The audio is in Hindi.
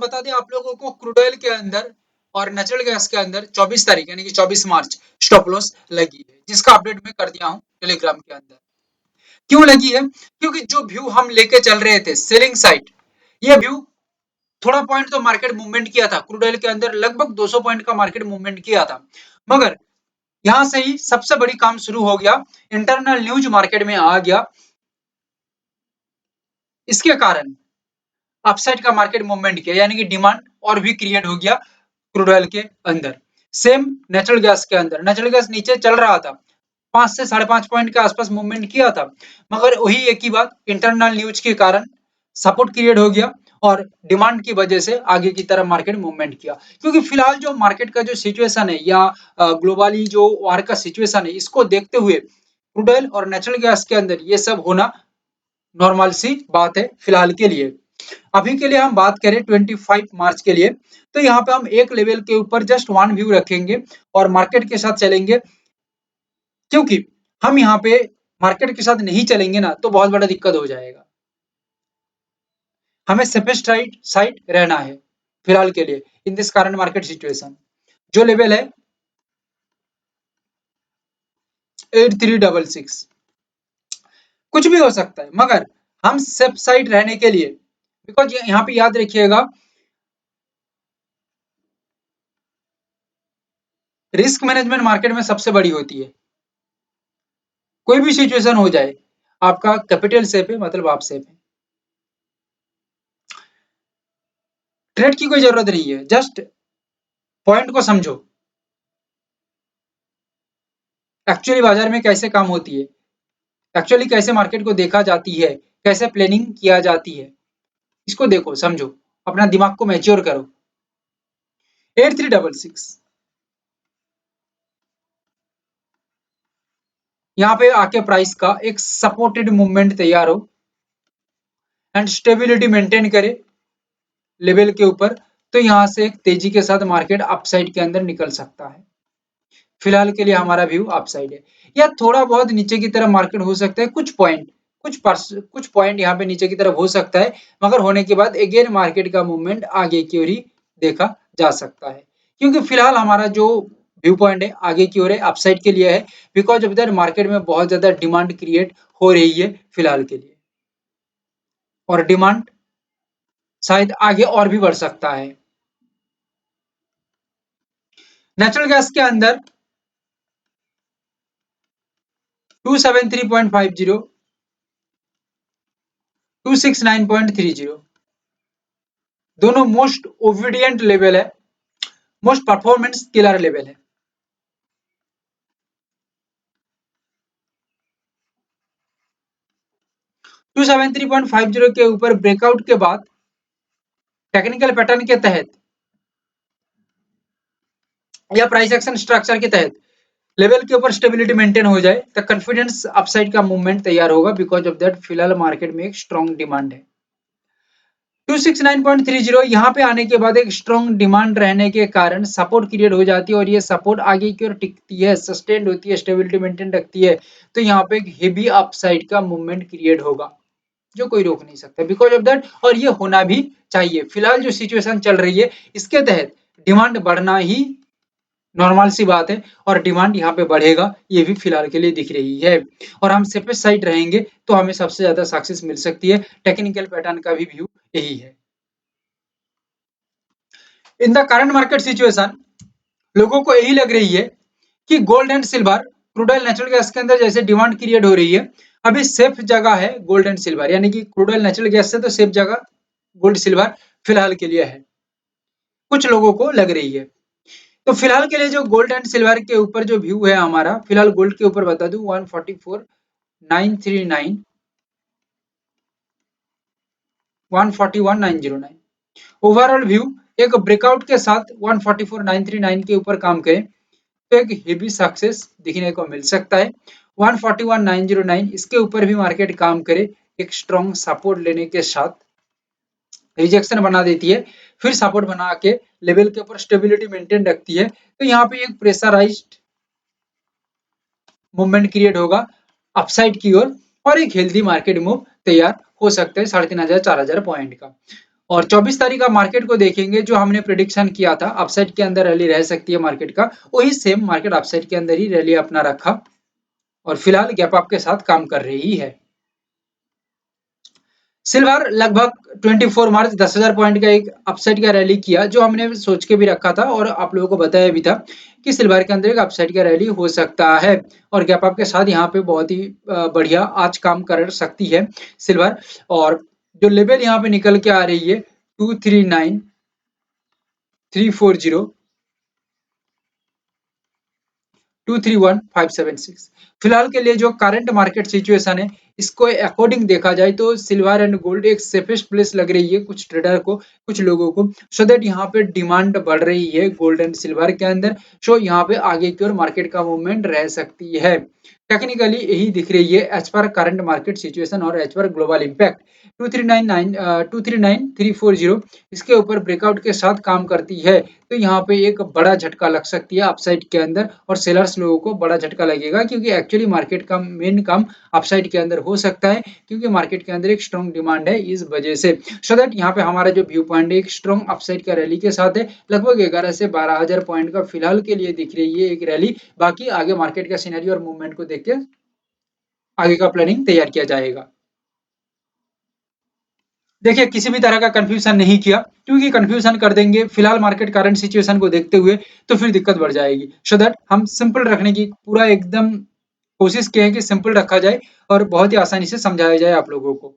बता दें आप लोगों को, क्रूड ऑयल के अंदर और नेचुरल गैस के अंदर 24 तारीख यानी कि 24 मार्च स्टॉप लॉस लगी है, जिसका अपडेट मैं कर दिया हूँ टेलीग्राम के अंदर। क्यों लगी है? क्योंकि जो व्यू हम लेके चल रहे थे सेलिंग साइड, ये व्यू थोड़ा पॉइंट तो मार्केट मूवमेंट किया था, क्रूड ऑयल के अंदर लगभग 200 पॉइंट का मार्केट मूवमेंट किया था, मगर यहां से ही सबसे बड़ी काम शुरू हो गया, इंटरनल न्यूज मार्केट में आ गया, इसके कारण अपसाइड का मार्केट मूवमेंट किया, यानी कि डिमांड और भी क्रिएट हो गया क्रूड ऑयल के अंदर। सेम नेचुरल गैस के अंदर, नेचुरल गैस नीचे चल रहा था, 5 से 5.5 पॉइंट के आसपास मूवमेंट किया था, मगर वही एक ही बात, इंटरनल न्यूज के कारण सपोर्ट क्रिएट हो गया और डिमांड की वजह से आगे की तरफ मार्केट मूवमेंट किया। क्योंकि फिलहाल जो मार्केट का जो सिचुएशन है या ग्लोबली जो वार का सिचुएशन है, इसको देखते हुए क्रूड ऑयल और नेचुरल गैस के अंदर ये सब होना नॉर्मल सी बात है फिलहाल के लिए। अभी के लिए हम बात करें 25 मार्च के लिए, तो यहाँ पे हम एक लेवल के ऊपर जस्ट वन व्यू रखेंगे और मार्केट के साथ चलेंगे, क्योंकि हम यहाँ पे मार्केट के साथ नहीं चलेंगे ना तो बहुत बड़ा दिक्कत हो जाएगा। हमें सेफेस्ट साइड रहना है फिलहाल के लिए in this current market situation. जो लेवल है 8366, कुछ भी हो सकता है, मगर हम सेफ साइड रहने के लिए, बिकॉज यहाँ पे याद रखिएगा, रिस्क मैनेजमेंट मार्केट में सबसे बड़ी होती है। कोई भी सिचुएशन हो जाए, आपका कैपिटल सेफ है मतलब आप सेफ है। ट्रेड की कोई जरूरत नहीं है, जस्ट पॉइंट को समझो, एक्चुअली बाजार में कैसे काम होती है, एक्चुअली कैसे मार्केट को देखा जाती है, कैसे प्लानिंग किया जाती है, इसको देखो समझो, अपना दिमाग को मैच्योर करो। 8366 यहाँ पे आके प्राइस का एक सपोर्टेड मूवमेंट तैयार हो एंड स्टेबिलिटी मेंटेन करे लेवल के ऊपर, तो यहाँ से एक तेजी के साथ मार्केट अपसाइड के अंदर निकल सकता है। फिलहाल के लिए हमारा व्यू अपसाइड है, या थोड़ा बहुत नीचे की तरफ मार्केट हो सकता है, कुछ पॉइंट यहाँ पे नीचे की तरफ हो सकता है, मगर होने के बाद अगेन मार्केट का मूवमेंट आगे की ओर ही देखा जा सकता है। क्योंकि फिलहाल हमारा जो व्यू पॉइंट है आगे की ओर है, अपसाइड के लिए है, बिकॉज ऑफ दैट मार्केट में बहुत ज्यादा डिमांड क्रिएट हो रही है फिलहाल के लिए, और डिमांड शायद आगे और भी बढ़ सकता है। नेचुरल गैस के अंदर 273.50, 269.30 दोनों मोस्ट ओबीडियंट लेवल है, मोस्ट परफॉर्मेंस किलर लेवल है। टू 73.50 के ऊपर ब्रेकआउट के बाद टेक्निकल पैटर्न के तहत या प्राइस एक्शन स्ट्रक्चर के तहत लेवल के ऊपर स्टेबिलिटी मेंटेन हो जाए तो कॉन्फिडेंस अपसाइड का मूवमेंट तैयार होगा, बिकॉज ऑफ दैट फिलहाल मार्केट में एक स्ट्रॉन्ग डिमांड है। 269.30 यहाँ पे आने के बाद एक स्ट्रॉन्ग डिमांड रहने के कारण सपोर्ट क्रिएट हो जाती है, और ये सपोर्ट आगे की ओर टिकती है, सस्टेन्ड होती है, स्टेबिलिटी मेंटेन रखती है, तो यहाँ पे एक हेवी अपसाइड का मूवमेंट क्रिएट होगा जो कोई रोक नहीं सकता, बिकॉज ऑफ दैट, और ये होना भी चाहिए। फिलहाल जो सिचुएशन चल रही है इसके तहत डिमांड बढ़ना ही नॉर्मल सी बात है, और डिमांड यहाँ पे बढ़ेगा, ये भी फिलहाल के लिए दिख रही है, और हम सेफेस्ट साइड रहेंगे तो हमें सबसे ज्यादा सक्सेस मिल सकती है। टेक्निकल पैटर्न का भी व्यू यही है। In the current market situation लोगों को यही लग रही है कि gold and silver, crude oil natural gas के अंदर जैसे डिमांड क्रिएट हो रही है, अभी सेफ जगह है गोल्ड एंड सिल्वर, यानी कि क्रूड ऑयल नेचुरल गैस से तो सेफ जगह गोल्ड सिल्वर फिलहाल के लिए है, कुछ लोगों को लग रही है। तो फिलहाल के लिए जो गोल्ड एंड सिल्वर के ऊपर जो व्यू है हमारा, फिलहाल गोल्ड के ऊपर बता दूं 144,939, 141,909 ओवरऑल व्यू एक ब्रेकआउट के साथ 144,939 के ऊपर काम करे तो एक हेवी सक्सेस दिखने को मिल सकता है। 141,909 इसके ऊपर भी मार्केट काम करे, एक स्ट्रॉन्ग सपोर्ट लेने के साथ रिजेक्शन बना देती है, फिर सपोर्ट बना के लेवल के ऊपर स्टेबिलिटी मेंटेन रखती है, तो यहाँ पे एक प्रेशराइज्ड मूवमेंट क्रिएट होगा अपसाइड की ओर, और एक हेल्दी मार्केट मूव तैयार हो सकता है 3,500 4,000 पॉइंट का। और 24 तारीख का मार्केट को देखेंगे, जो हमने प्रिडिक्शन किया था अपसाइड के अंदर रैली रह सकती है मार्केट का, वही सेम मार्केट अपसाइड के अंदर ही रैली अपना रखा और फिलहाल गैप अप के साथ काम कर रही है। सिल्वर लगभग 24 मार्च 10,000 पॉइंट का एक अपसाइड का रैली किया, जो हमने सोच के भी रखा था और आप लोगों को बताया भी था कि सिल्वर के अंदर एक अपसाइड का रैली हो सकता है और गैप अप के साथ यहाँ पे बहुत ही बढ़िया आज काम कर सकती है सिल्वर। और जो लेवल यहाँ पे निकल के आ रही है 239 340 231576, फिलहाल के लिए जो करंट मार्केट सिचुएशन है इसको अकॉर्डिंग देखा जाए तो सिल्वर एंड गोल्ड एक सेफेस्ट प्लेस लग रही है कुछ ट्रेडर को, कुछ लोगों को, सो दैट यहाँ पे डिमांड बढ़ रही है गोल्ड एंड सिल्वर के अंदर। सो यहाँ पे आगे की ओर मार्केट का मूवमेंट रह सकती है। टेक्निकली यही दिख रही है as per current market situation और एज पर ग्लोबल इम्पैक्ट 239340 इसके ऊपर ब्रेकआउट के साथ काम करती है तो यहाँ पे एक बड़ा झटका लग सकती है अपसाइड के अंदर और सेलर्स लोगों को बड़ा झटका लगेगा, क्योंकि एक्चुअली मार्केट का मेन काम अपसाइड के अंदर हो सकता है क्योंकि मार्केट के अंदर एक स्ट्रॉन्ग डिमांड है इस वजह से। सो दैट यहाँ पे हमारा जो व्यू पॉइंट है एक स्ट्रॉन्ग अपसाइड का रैली के साथ है, लगभग 11 से 12,000 पॉइंट का फिलहाल के लिए दिख रही है एक रैली। बाकी आगे मार्केट का सिनेरियो और मूवमेंट को देख के आगे का प्लानिंग तैयार किया जाएगा। देखिए किसी भी तरह का कंफ्यूजन नहीं किया, क्योंकि कंफ्यूजन कर देंगे फिलहाल मार्केट करंट सिचुएशन को देखते हुए तो फिर दिक्कत बढ़ जाएगी। सो दैट हम सिंपल रखने की पूरा एकदम कोशिश किए हैं कि सिंपल रखा जाए और बहुत ही आसानी से समझाया जाए आप लोगों को।